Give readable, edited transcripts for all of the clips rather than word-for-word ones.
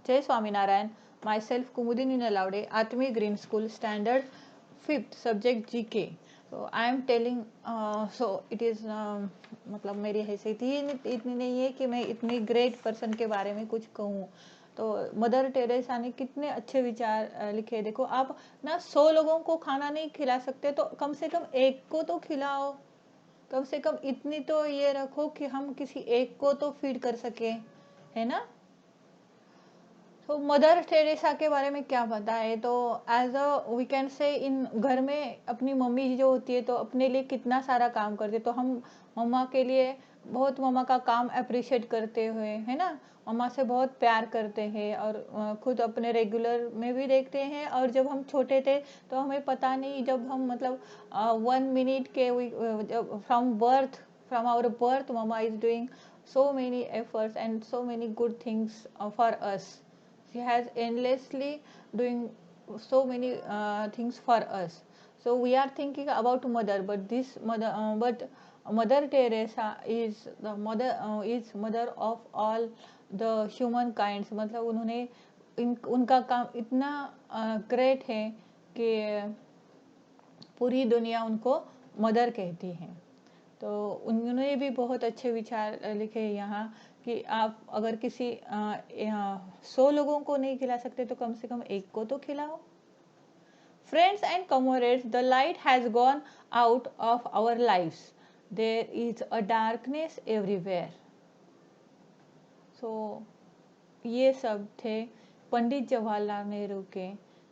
Jai Swaminarayan. Myself Kumudini Nalaude, Atmi Green School, Standard 5th, subject GK. So I am telling, so it is मतलब मेरी हैसियत ही इतनी नहीं है कि मैं इतनी ग्रेट पर्सन के बारे में कुछ कहूँ। तो मदर टेरेसा ने कितने अच्छे विचार लिखे। देखो, आप ना 100 लोगों को खाना नहीं खिला सकते तो कम से कम एक को तो खिलाओ। कम से कम इतनी तो ये रखो कि हम किसी एक को तो फीड कर सके, है ना। तो मदर टेरेसा के बारे में क्या पता है, तो as a we can say इन घर में अपनी मम्मी जो होती है तो अपने लिए कितना सारा काम करते, तो हम मम्मा के लिए बहुत मम्मा का काम अप्रिशिएट करते हुए, है ना, मम्मा से बहुत प्यार करते हैं और खुद अपने रेगुलर में भी देखते हैं। और जब हम छोटे थे तो हमें पता नहीं, जब हम मतलब 1 मिनट के जब from our birth mamma is doing so many efforts and so many good things for us. She has endlessly doing so many things for us. So we are thinking about mother, but this mother but Mother Teresa is the mother of all the human kinds. मतलब उन्होंने उनका काम इतना great है कि पूरी दुनिया उनको मदर कहती है। तो उन्होंने भी बहुत अच्छे विचार लिखे यहाँ कि आप अगर किसी 100 लोगों को नहीं खिला सकते तो कम से कम एक को तो खिलाओ। Friends and comrades, the light has gone out of our lives, there is a darkness everywhere. So ये सब थे पंडित जवाहरलाल नेहरू के,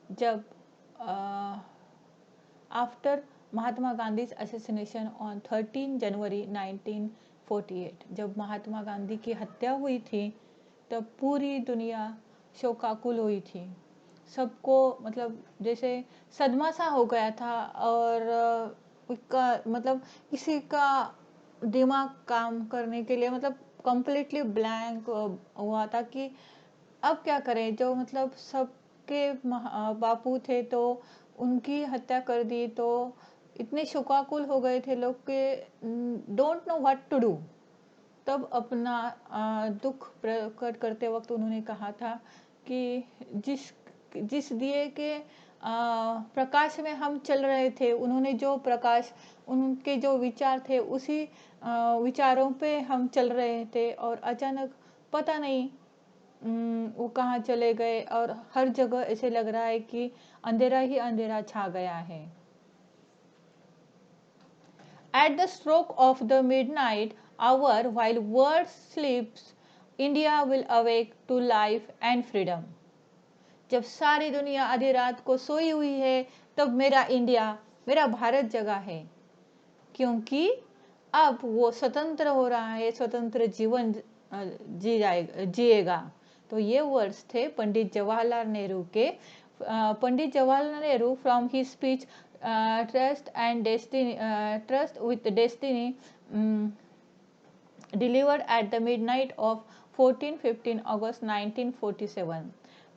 जब after Mahatma Gandhi assassination on 13 January 1948, जब महात्मा गांधी की हत्या हुई थी तब पूरी दुनिया शोकाकुल हुई थी। सबको मतलब जैसे सदमा सा हो गया था और मतलब किसी का दिमाग काम करने के लिए मतलब कंप्लीटली ब्लैंक हुआ था कि अब क्या करें। जो मतलब सबके बापू थे तो उनकी हत्या कर दी, तो इतने शोकाकुल हो गए थे लोग के don't know what to do. तब अपना दुख प्रकट करते वक्त उन्होंने कहा था कि जिस दिए के प्रकाश में हम चल रहे थे, उन्होंने जो प्रकाश, उनके जो विचार थे उसी विचारों पे हम चल रहे थे और अचानक पता नहीं वो कहाँ चले गए और हर जगह ऐसे लग रहा है कि अंधेरा ही अंधेरा छा गया है। At the stroke of the midnight hour, while world sleeps, India will awake to life and freedom. जब सारी दुनिया आधी रात को सोई हुई है तब मेरा इंडिया, मेरा भारत जगा है, क्योंकि अब वो स्वतंत्र हो रहा है, स्वतंत्र जीवन जिएगा। तो ये वर्ड्स थे पंडित जवाहरलाल नेहरू के। Pandit Jawaharlal Nehru from he speech tryst with destiny delivered at the midnight of 14-15 August 1947।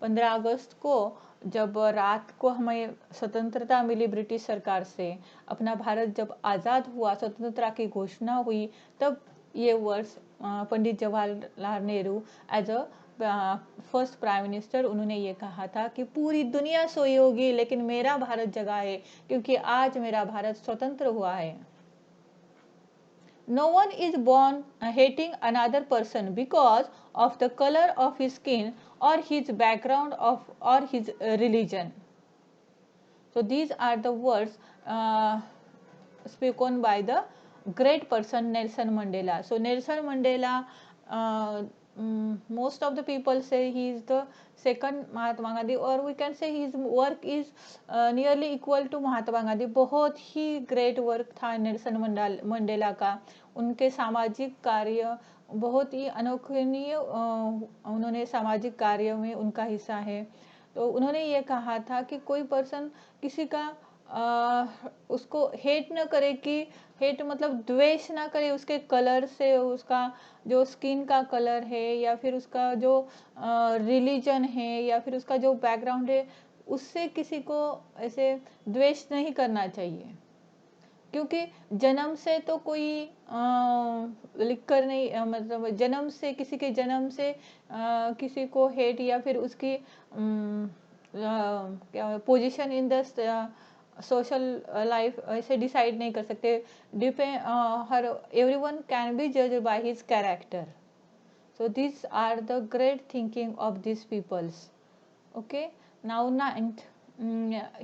15 अगस्त को जब रात को हमें स्वतंत्रता मिली ब्रिटिश सरकार से, अपना भारत जब आज़ाद हुआ, स्वतंत्रता की घोषणा हुई, तब ये words Pandit Jawaharlal Nehru as a first prime minister, उन्होंने ये कहा था कि पूरी दुनिया सोई होगी लेकिन मेरा भारत जगा है, क्योंकि आज मेरा भारत स्वतंत्र हुआ है। No one is born hating another person because of the color of his skin or his background or his religion. So these are the words spoken by the great person Nelson Mandela. So Nelson Mandela, most of the people say he is the second Mahatma Gandhi, or we can say his work is nearly equal to Mahatma Gandhi. बहुत ही great work था Nelson Mandela का। उनके सामाजिक कार्य बहुत ही अनोखनीय, उन्होंने सामाजिक कार्य में उनका हिस्सा है। तो उन्होंने ये कहा था कि कोई पर्सन किसी का उसको हेट न करे, कि हेट मतलब द्वेष ना करे उसके कलर से, उसका जो स्किन का कलर है या फिर उसका जो रिलीजन है या फिर उसका जो बैकग्राउंड है, उससे किसी को ऐसे द्वेष नहीं करना चाहिए। क्योंकि जन्म से तो कोई लिख कर नहीं मतलब जन्म से किसी के जन्म से किसी को हेट या फिर उसकी क्या position in the social life ऐसे डिसाइड नहीं कर सकते. डिपेंड हर एवरीवन कैन बी जज by his character. So these are the great thinking of these peoples. Okay, now ninth,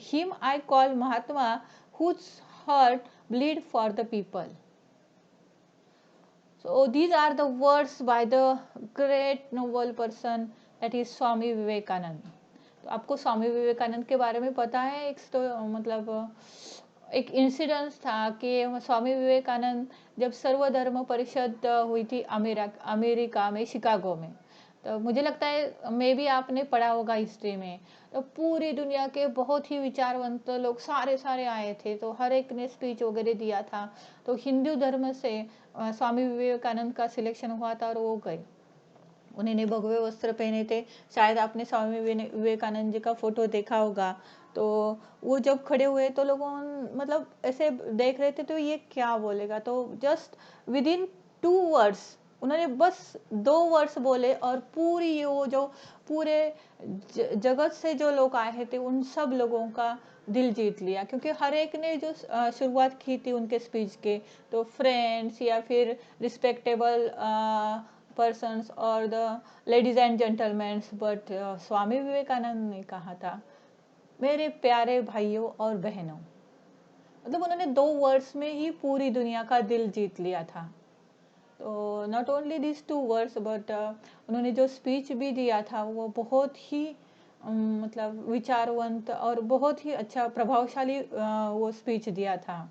him I call Mahatma, whose heart bleed for the people. So these are the words by the great noble person, that is Swami Vivekanand. तो आपको स्वामी विवेकानंद के बारे में पता है? मतलब एक incidence था कि स्वामी विवेकानंद जब सर्वधर्म परिषद हुई थी अमेरिका में, शिकागो में, तो मुझे लगता है मे भी आपने पढ़ा होगा हिस्ट्री में. तो पूरी दुनिया के बहुत ही विचारवंत लोग सारे आए थे. तो हर एक ने स्पीच वगैरह दिया था. तो हिंदू धर्म से स्वामी विवेकानंद का सिलेक्शन हुआ था और वो गए. उन्होंने भगवे वस्त्र पहने थे. शायद आपने स्वामी विवेकानंद जी का फोटो देखा होगा. तो वो जब खड़े हुए तो लोगों मतलब ऐसे देख रहे थे, तो ये क्या बोलेगा. तो जस्ट विद इन 2 वर्ड्स उन्होंने बस 2 वर्ड्स बोले और पूरी वो जो पूरे जगत से जो लोग आए थे उन सब लोगों का दिल जीत लिया. क्योंकि हर एक ने जो शुरुआत की थी उनके स्पीच के, तो फ्रेंड्स या फिर रिस्पेक्टेबल पर्सन्स और the ladies and gentleman, but Swami Vivekananda ने कहा था मेरे प्यारे भाइयों और बहनों. मतलब उन्होंने 2 वर्ड्स में ही पूरी दुनिया का दिल जीत लिया था. तो not only this 2 words but उन्होंने जो स्पीच भी दिया था वो बहुत ही मतलब विचारवंत और बहुत ही अच्छा प्रभावशाली वो स्पीच दिया था.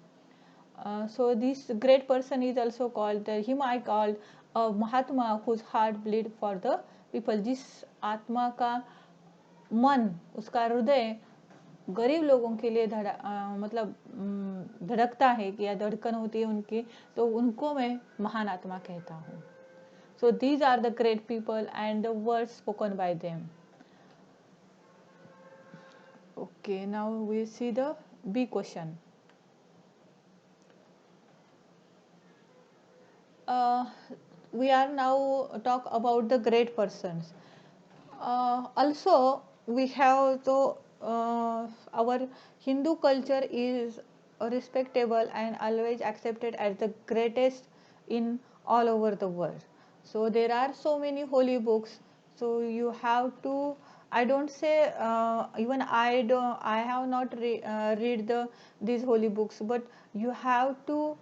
So this great person is also called, him I called a Mahatma whose heart bleed for the people. जिस आत्मा का मन, उसका हृदय गरीब लोगों के लिए मतलब धड़कता है या धड़कन होती है उनकी, तो उनको मैं महान आत्मा कहता हूँ. So these are the great people and the words spoken by them. Okay, now we see the B question. We are now talk about the great persons. Also we have our Hindu culture is respectable and always accepted as the greatest in all over the world. So there are so many holy books. So you have to, I don't say even I have not read these holy books, but you have to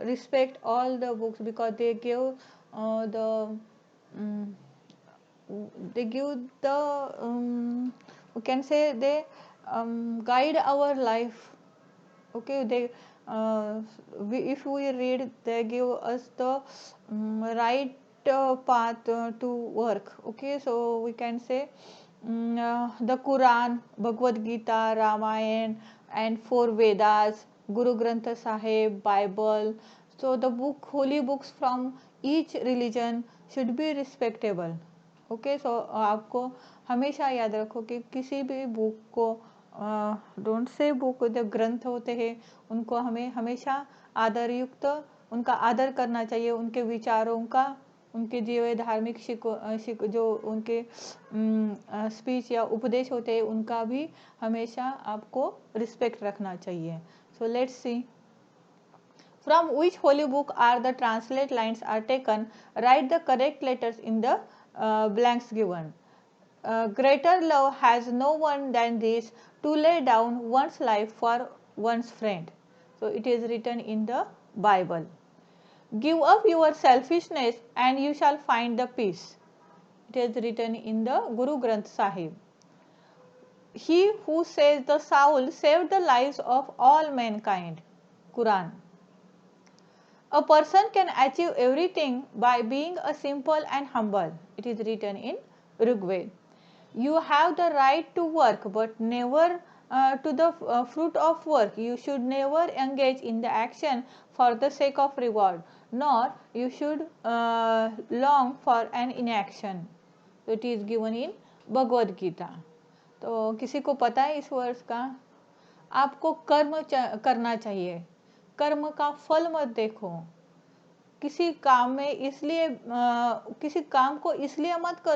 respect all the books because they give the we can say they guide our life. Okay, if we read, they give us the right path to work. Okay, so we can say the Quran, Bhagavad Gita, Ramayana, and 4 Vedas, Guru Granth Sahib, Bible. So the holy books from each religion should be respectable. Okay, so आपको हमेशा याद रखो कि किसी भी book को don't say book, जो ग्रंथ होते हैं उनको हमें हमेशा आदर युक्त उनका आदर करना चाहिए. उनके विचारों का, उनके दिए हुए धार्मिक जो उनके स्पीच या उपदेश होते हैं उनका भी हमेशा आपको रिस्पेक्ट रखना चाहिए. So let's see from which holy book are the translate lines are taken. Write the correct letters in the blanks given. Greater love has no one than this, to lay down one's life for one's friend. So it is written in the Bible. Give up your selfishness and you shall find the peace. It is written in the Guru Granth Sahib. He who saves the soul saved the lives of all mankind. Quran. A person can achieve everything by being a simple and humble. It is written in Rigveda. You have the right to work, but never to the fruit of work. You should never engage in the action for the sake of reward, nor you should long for an inaction. So it is given in Bhagavad Gita. तो किसी को पता है इस वर्ष का? आपको कर्म करना चाहिए. कर्म का फल मत देखो। किसी काम को इसलिए मत करो